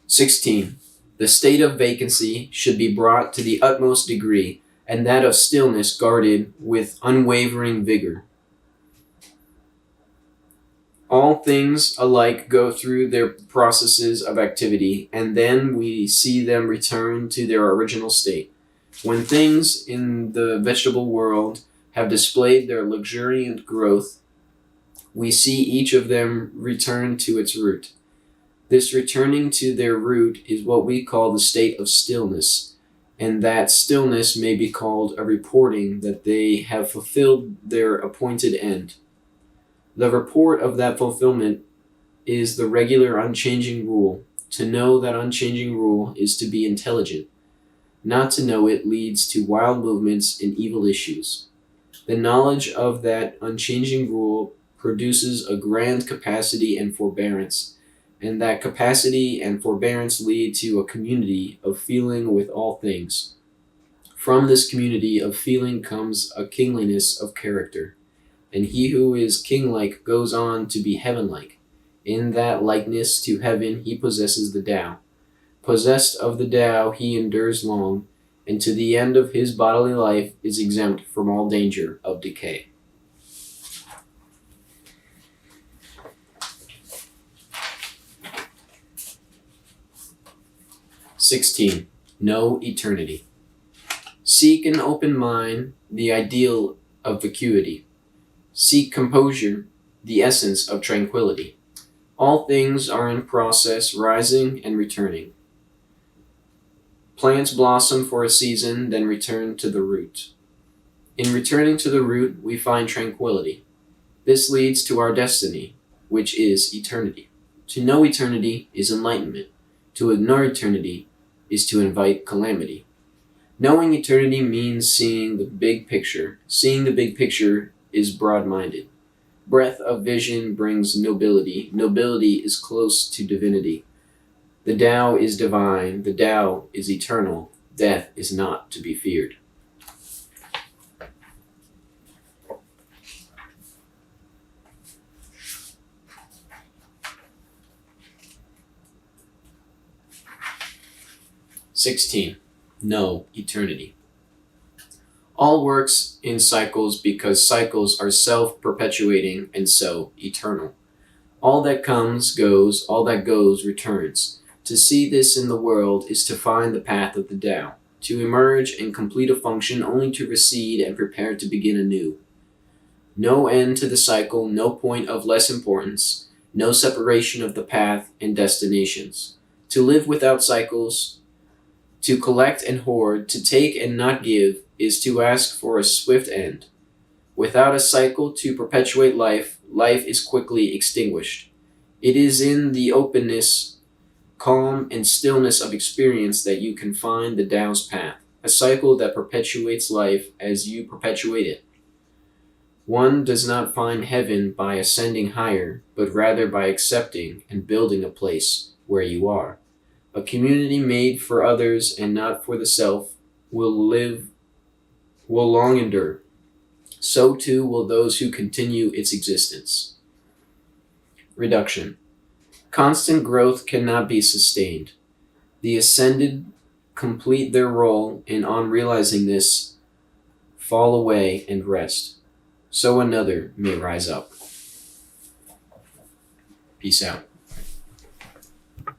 16. The state of vacancy should be brought to the utmost degree, and that of stillness guarded with unwavering vigor. All things alike go through their processes of activity, and then we see them return to their original state. When things in the vegetable world have displayed their luxuriant growth, we see each of them return to its root. This returning to their root is what we call the state of stillness, and that stillness may be called a reporting that they have fulfilled their appointed end. The report of that fulfillment is the regular unchanging rule. To know that unchanging rule is to be intelligent. Not to know it leads to wild movements and evil issues. The knowledge of that unchanging rule produces a grand capacity and forbearance, and that capacity and forbearance lead to a community of feeling with all things. From this community of feeling comes a kingliness of character, and he who is king-like goes on to be heaven-like. In that likeness to heaven he possesses the Tao. Possessed of the Tao, he endures long, and to the end of his bodily life is exempt from all danger of decay. "16. Know eternity. Seek an open mind, the ideal of vacuity. Seek composure, the essence of tranquility. All things are in process, rising and returning. Plants blossom for a season, then return to the root. In returning to the root, we find tranquility. This leads to our destiny, which is eternity. To know eternity is enlightenment. To ignore eternity is to invite calamity. Knowing eternity means seeing the big picture. Seeing the big picture is broad-minded. Breadth of vision brings nobility. Nobility is close to divinity. The Tao is divine. The Tao is eternal. Death is not to be feared." "16. Know eternity. All works in cycles because cycles are self-perpetuating and so eternal. All that comes goes, all that goes returns. To see this in the world is to find the path of the Tao, to emerge and complete a function only to recede and prepare to begin anew. No end to the cycle, no point of less importance, no separation of the path and destinations. To live without cycles, to collect and hoard, to take and not give, is to ask for a swift end. Without a cycle to perpetuate life, life is quickly extinguished. It is in the openness, calm, and stillness of experience that you can find the Tao's path, a cycle that perpetuates life as you perpetuate it. One does not find heaven by ascending higher, but rather by accepting and building a place where you are. A community made for others and not for the self will long endure. So too will those who continue its existence. Reduction. Constant growth cannot be sustained. The ascended complete their role, and on realizing this, fall away and rest, so another may rise up. Peace out.